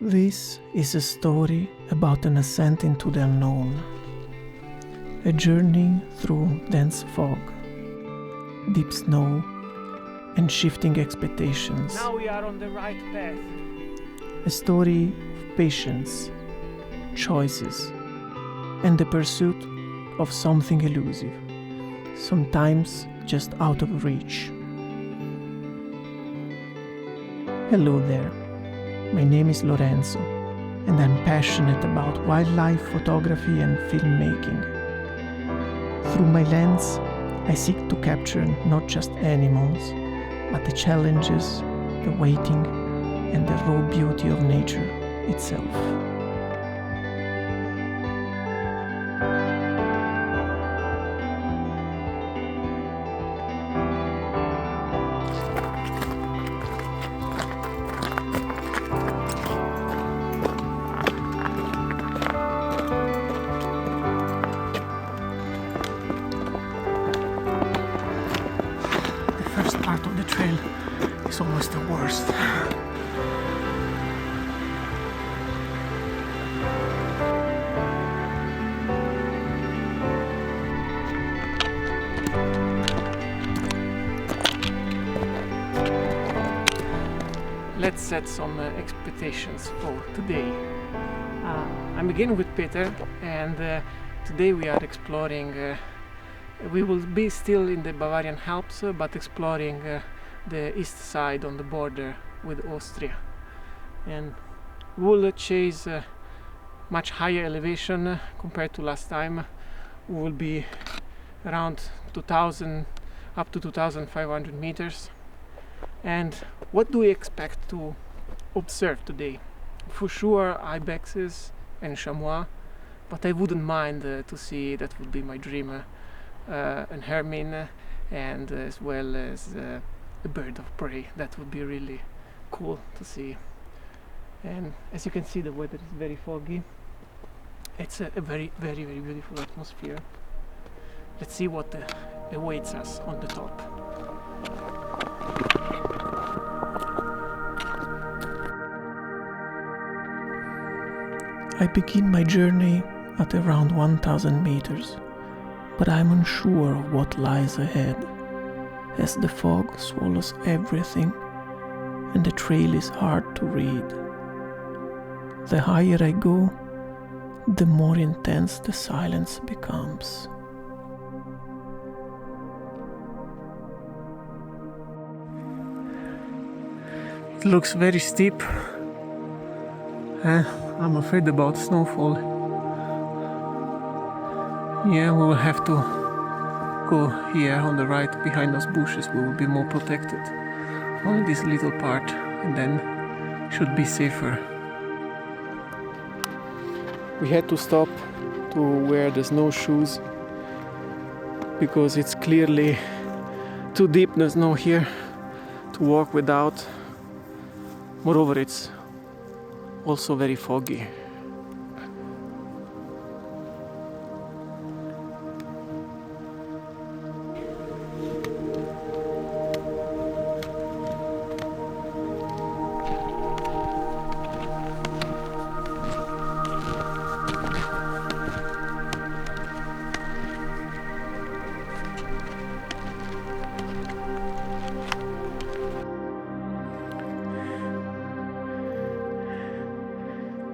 This is a story about an ascent into the unknown, a journey through dense fog, deep snow, and shifting expectations. Now we are on the right path. A story of patience, choices, and the pursuit of something elusive, sometimes just out of reach. Hello there. My name is Lorenzo, and I'm passionate about wildlife photography and filmmaking. Through my lens, I seek to capture not just animals, but the challenges, the waiting, and the raw beauty of nature itself. First part of the trail is always the worst. Let's set some expectations for today. I'm beginning with Peter, and today we are exploring. We will be still in the Bavarian Alps, but exploring the east side on the border with Austria. And we'll chase much higher elevation compared to last time. We will be around 2000 up to 2500 meters. And what do we expect to observe today? For sure Ibexes and Chamois, but I wouldn't mind to see, that would be my dream, an hermine, and as well as a bird of prey. That would be really cool to see. And as you can see, the weather is very foggy. It's a very beautiful atmosphere. Let's see what awaits us on the top. I begin my journey at around 1000 meters. But I'm unsure of what lies ahead, as the fog swallows everything and the trail is hard to read. The higher I go, the more intense the silence becomes. It looks very steep. I'm afraid about snowfall. Yeah, we will have to go here on the right behind those bushes. We will be more protected. Only this little part, and then should be safer. We had to stop to wear the snowshoes because it's clearly too deep, the snow here, to walk without. Moreover, it's also very foggy.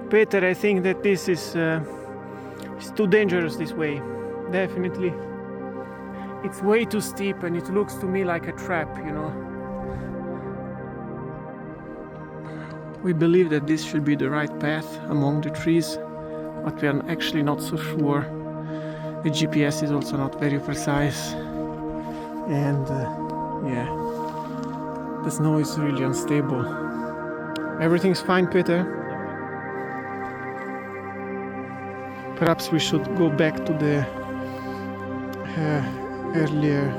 Peter, I think that this is it's too dangerous this way. Definitely. It's way too steep and it looks to me like a trap, you know. We believe that this should be the right path among the trees, but we are actually not so sure. The GPS is also not very precise. And yeah, the snow is really unstable. Everything's fine, Peter? Perhaps we should go back to the earlier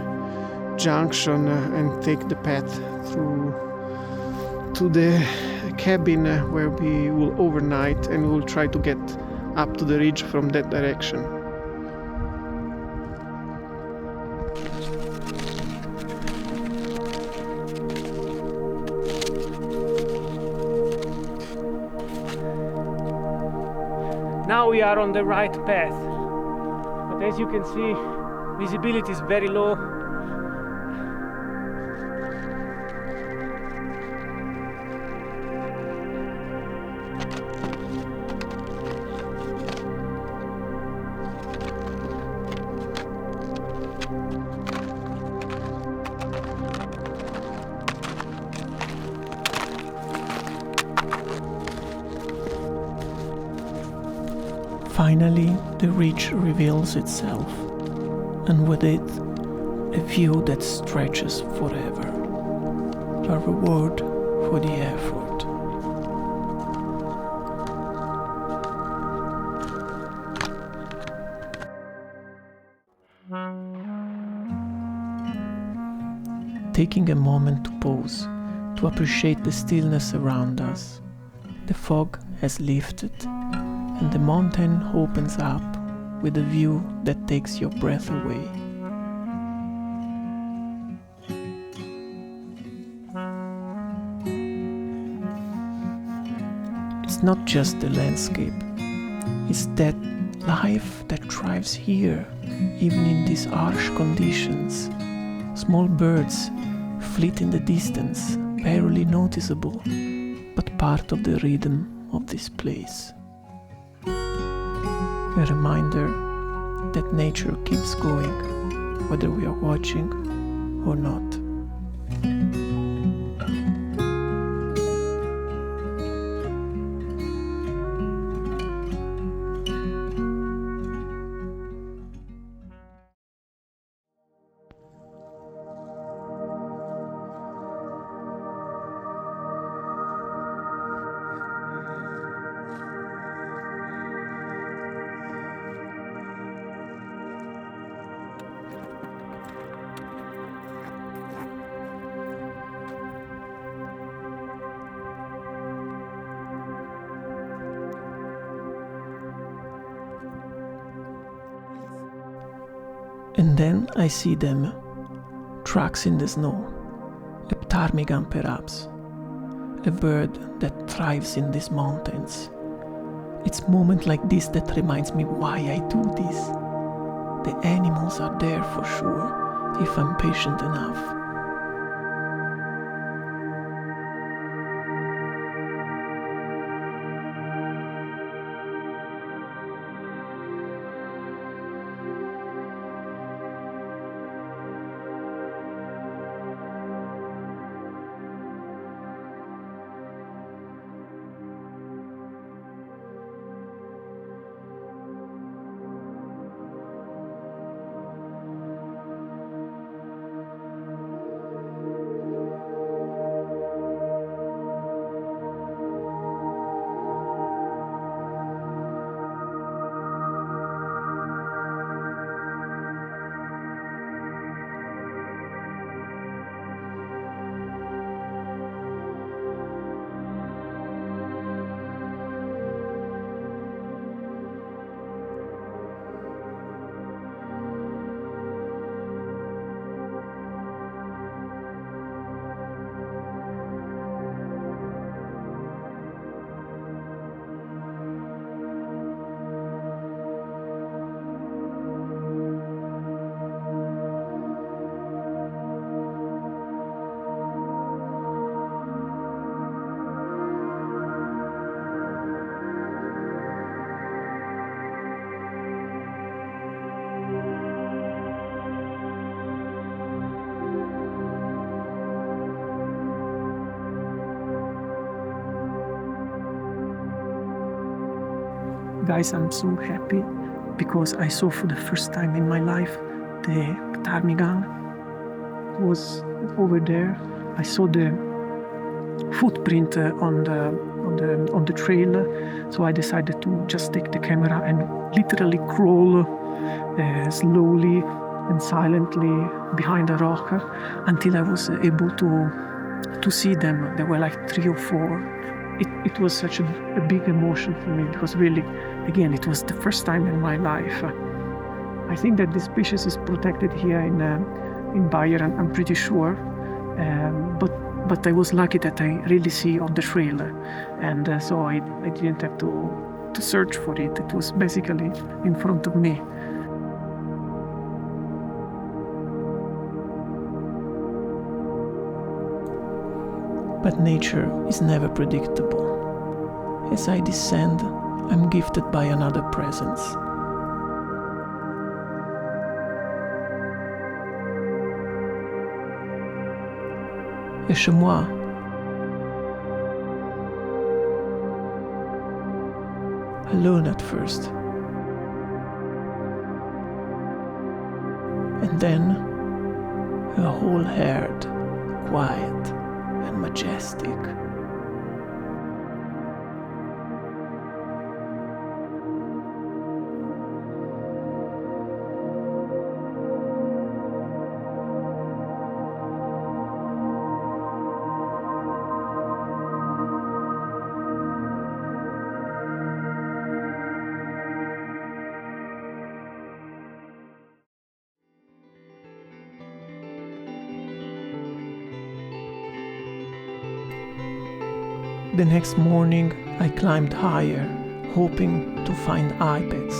junction and take the path through to the cabin where we will overnight, and we will try to get up to the ridge from that direction. now we are on the right path. But as you can see, visibility is very low. Finally, the ridge reveals itself, and with it, a view that stretches forever, a reward for the effort. Taking a moment to pause, to appreciate the stillness around us, the fog has lifted, and the mountain opens up with a view that takes your breath away. It's not just the landscape, it's that life that thrives here, even in these harsh conditions. Small birds flit in the distance, barely noticeable, but part of the rhythm of this place. A reminder that nature keeps going, whether we are watching or not. And then I see them, tracks in the snow, a ptarmigan perhaps, a bird that thrives in these mountains. It's moments like this that reminds me why I do this. The animals are there for sure, if I'm patient enough. Guys, I'm so happy because I saw for the first time in my life the Ptarmigan. It was over there. I saw the footprint on the trail, so I decided to just take the camera and literally crawl slowly and silently behind a rock until I was able to see them. There were like 3 or 4. It was such a big emotion for me because really, again, it was the first time in my life. I think that this species is protected here in Bavarian, I'm pretty sure. But I was lucky that I really see on the trail, and so I didn't have to search for it. It was basically in front of me. But nature is never predictable. As I descend, I'm gifted by another presence. A chamois. Alone at first. And then a whole herd, quiet and majestic. The next morning, I climbed higher, hoping to find Ibex.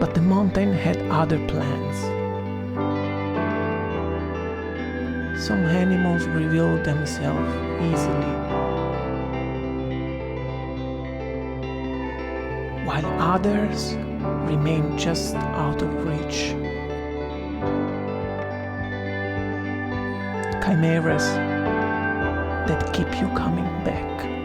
But the mountain had other plans. Some animals reveal themselves easily, while others remain just out of reach. Chimeras that keep you coming back.